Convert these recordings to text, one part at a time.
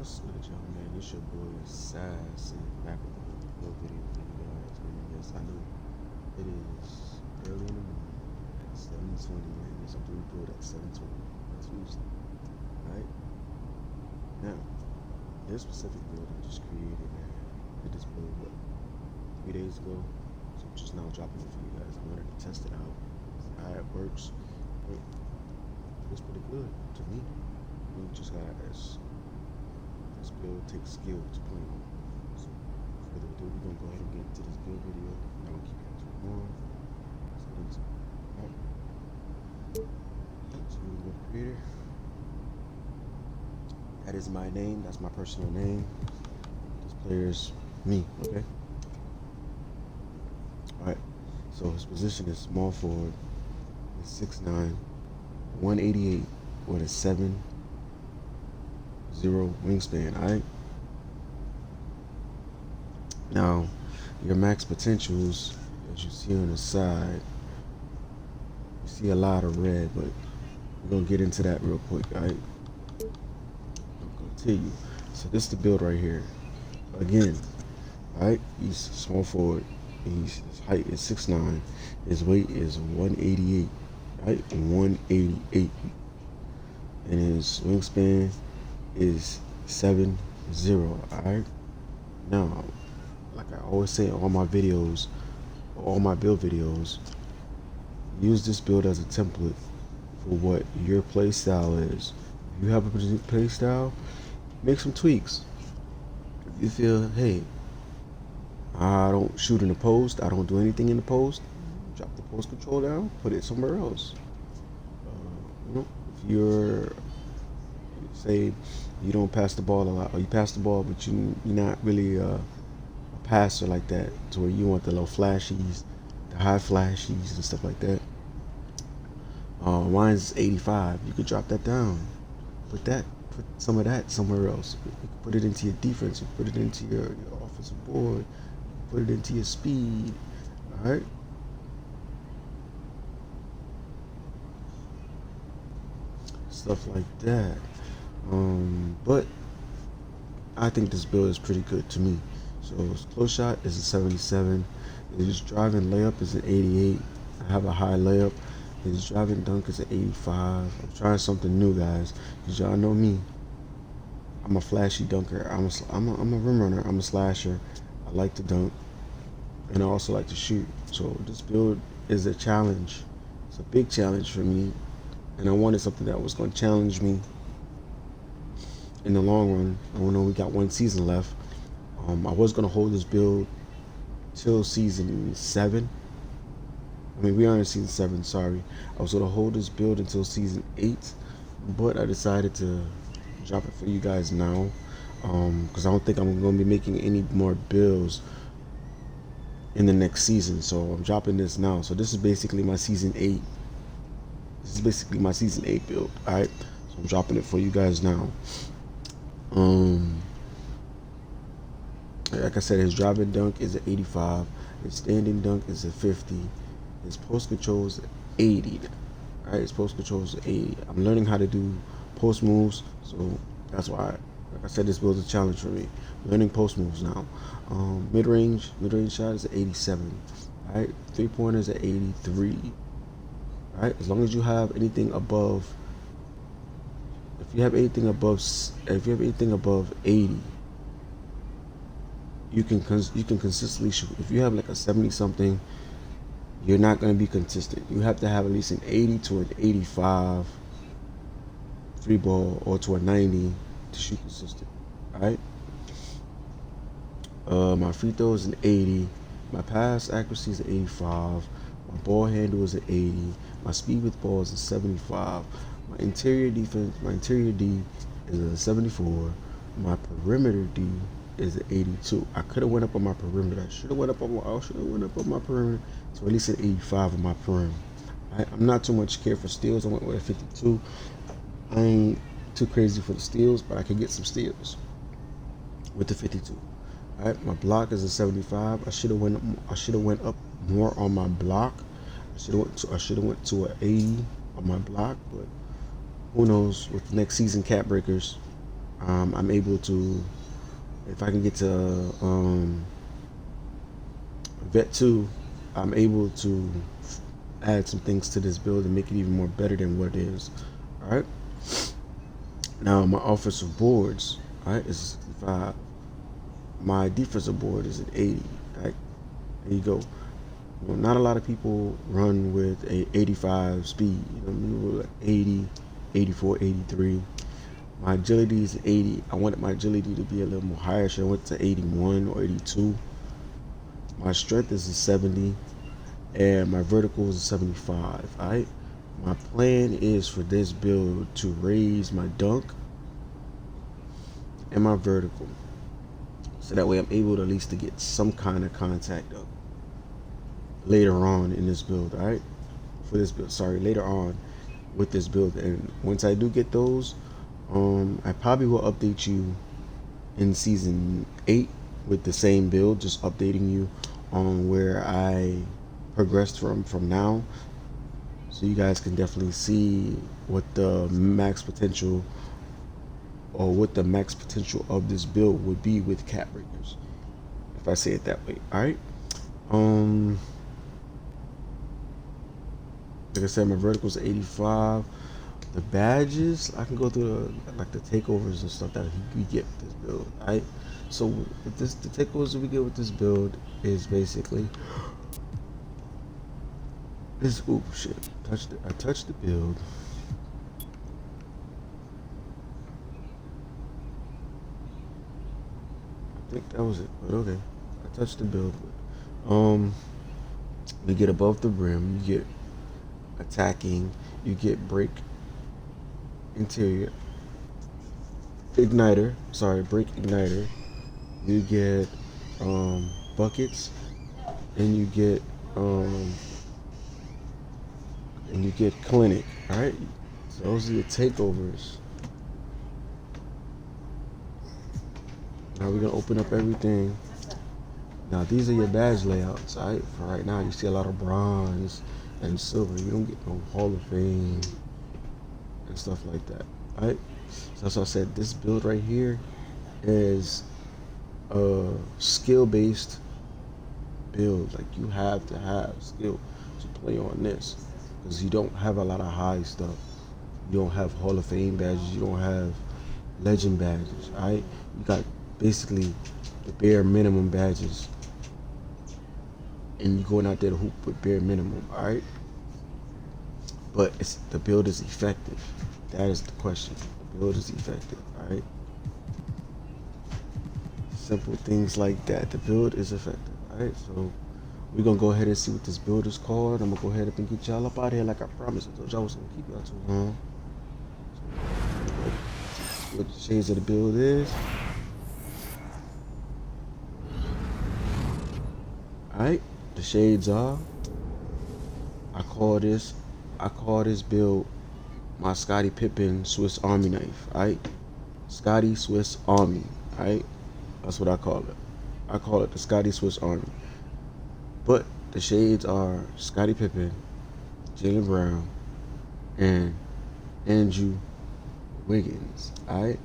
What's good, y'all, man? It's your boy Sass and back with another video for you guys. And yes, I know it is early in the morning at 7:20, and there's something to build at 7:20 Tuesday. Alright? Now, this specific build I just created, man. I did this build, what, 3 days ago? So I'm just now dropping it for you guys. I wanted to test it out, see how it works. But it's pretty good to me. We just got this build takes skill to play on. So, without further ado, we're gonna go ahead and get into this build video. I'm gonna keep it too long. So, the creator. That is my name. That's my personal name. This player is me. Okay. All right. So his position is small forward. He's 6'9", 188 with a 7'0" wingspan. All right. Now, your max potentials, as you see on the side, you see a lot of red, but we're gonna get into that real quick. All right. I'm gonna tell you. So this is the build right here. Again, all right. He's small forward. His height is 6'9". His weight is 188. Right, 188. And his wingspan is 7'0". All right. Now, like I always say in all my videos, all my build videos, use this build as a template for what your play style is. If you have a play style, make some tweaks. If you feel, hey, I don't shoot in the post, I don't do anything in the post, drop the post control down, put it somewhere else. If you're, say, you don't pass the ball a lot, or you pass the ball, but you're not really a passer like that, to where you want the low flashies, the high flashies and stuff like that. Mine's 85. You could drop that down. Put some of that somewhere else. You can put it into your defense. You can put it into your offensive board. You can put it into your speed. All right. Stuff like that. But I think this build is pretty good to me. So his close shot is a 77. His driving layup is an 88. I have a high layup. His driving dunk is an 85. I'm trying something new, guys, because y'all know me. I'm a flashy dunker. I'm a rim runner. I'm a slasher. I like to dunk, and I also like to shoot. So this build is a challenge. It's a big challenge for me, and I wanted something that was going to challenge me in the long run. I know we got one season left. I was going to hold this build till season 7. I mean, we are in season 7, sorry. I was going to hold this build until season 8, but I decided to drop it for you guys now, because I don't think I'm going to be making any more builds in the next season. So I'm dropping this now. So this is basically my season 8. This is basically my season 8 build, alright? So I'm dropping it for you guys now. Like I said, his driving dunk is an 85. His standing dunk is a 50. His post control is 80. Alright, his post control is 80. I'm learning how to do post moves, so that's why, like I said, this build is a challenge for me. Learning post moves now. Mid-range shot is an 87. Alright, 3-pointer is an 83. Alright, as long as you have anything above, if you have anything above 80, you can consistently shoot. If you have like a 70 something, you're not going to be consistent. You have to have at least an 80 to an 85 free ball, or to a 90 to shoot consistent. Alright. My free throw is an 80. My pass accuracy is an 85. My ball handle is an 80. My speed with ball is a 75. My interior D is a 74. My perimeter D is an 82. I could have went up on my perimeter. I should have went up on my perimeter. So at least an 85 on my perimeter. I'm not too much care for steals. I went with a 52. I ain't too crazy for the steals, but I can get some steals with the 52. All right, my block is a 75. I should have went up more on my block. I should have went to an 80 on my block, but who knows with the next season cap breakers. I'm able to, if I can get to vet 2, I'm able to add some things to this build and make it even more better than what it is. All right. Now my offensive boards, all right, is 65. My defensive board is at 80. All right. There you go. Not a lot of people run with a 85 speed. Like 80, 84, 83. My agility is 80. I wanted my agility to be a little more higher, so I went to 81 or 82. My strength is a 70, and my vertical is a 75. All right. My plan is for this build to raise my dunk and my vertical, so that way I'm able to at least to get some kind of contact up later on in this build. All right. For this build, sorry, later on with this build, and once I do get those, I probably will update you in season 8 with the same build, just updating you on where I progressed from now, so you guys can definitely see what the max potential of this build would be with cap breakers, if I say it that way. All right. Like I said, my vertical's 85. The badges, I can go through the takeovers and stuff that we get with this build. All right. So with this, the takeovers that we get with this build is basically this. Oop, shit! I touched the build. I think that was it. But okay, I touched the build. You get above the rim. You get attacking. You get break interior igniter. Sorry, break igniter. You get buckets, and you get clinic. All right. So those are your takeovers. Now we're gonna open up everything. Now these are your badge layouts. All right. For right now, you see a lot of bronze and silver. You don't get no Hall of Fame and stuff like that. All right. So that's why I said this build right here is a skill-based build. Like, you have to have skill to play on this, because you don't have a lot of high stuff. You don't have Hall of Fame badges. You don't have legend badges. All right. You got basically the bare minimum badges, and you're going out there to hoop with bare minimum. All right. But the build is effective. That is the question. The build is effective. All right. Simple things like that. The build is effective. All right. So we're gonna go ahead and see what this build is called. I'm gonna go ahead and get y'all up out of here like I promised. I told y'all I was gonna keep y'all too long. So, what the shades of the build is. All right. The shades are. I call this build my Scottie Pippen Swiss Army knife. All right. Scottie Swiss Army. All right. That's what I call it. I call it the Scottie Swiss Army. But the shades are Scottie Pippen, Jaylen Brown, and Andrew Wiggins. All right.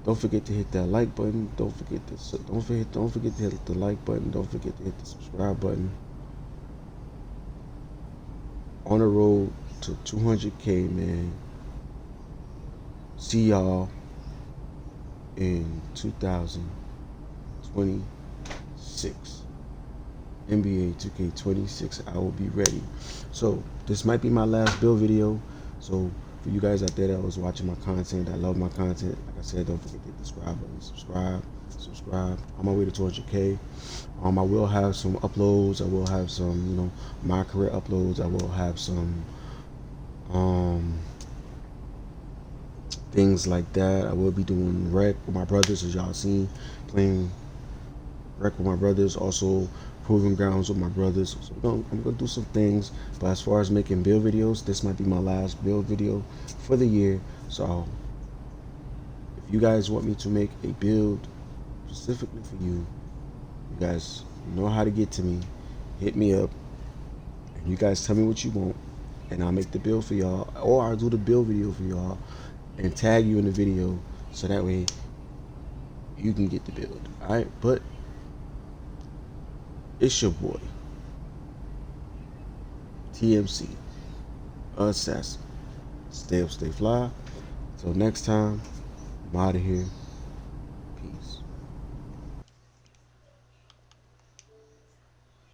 Don't forget to hit that like button. Don't forget to hit the like button. Don't forget to hit the subscribe button. On the road to 200K, man. See y'all in 2026. NBA 2K26. I will be ready. So this might be my last build video. So for you guys out there that was watching my content, I love my content. Like I said, don't forget to hit the subscribe button. Subscribe. On my way to 200K. I will have some uploads. I will have some, my career uploads. I will have some things like that. I will be doing rec with my brothers, as y'all seen, playing rec with my brothers, also proving grounds with my brothers. So I'm gonna do some things. But as far as making build videos, this might be my last build video for the year. So if you guys want me to make a build specifically for you, you guys know how to get to me. Hit me up, and you guys tell me what you want, and I'll make the build for y'all, or I'll do the build video for y'all and tag you in the video, so that way you can get the build. Alright, but it's your boy TMC Assassin. Stay up, stay fly. Till next time, I'm out of here. Peace.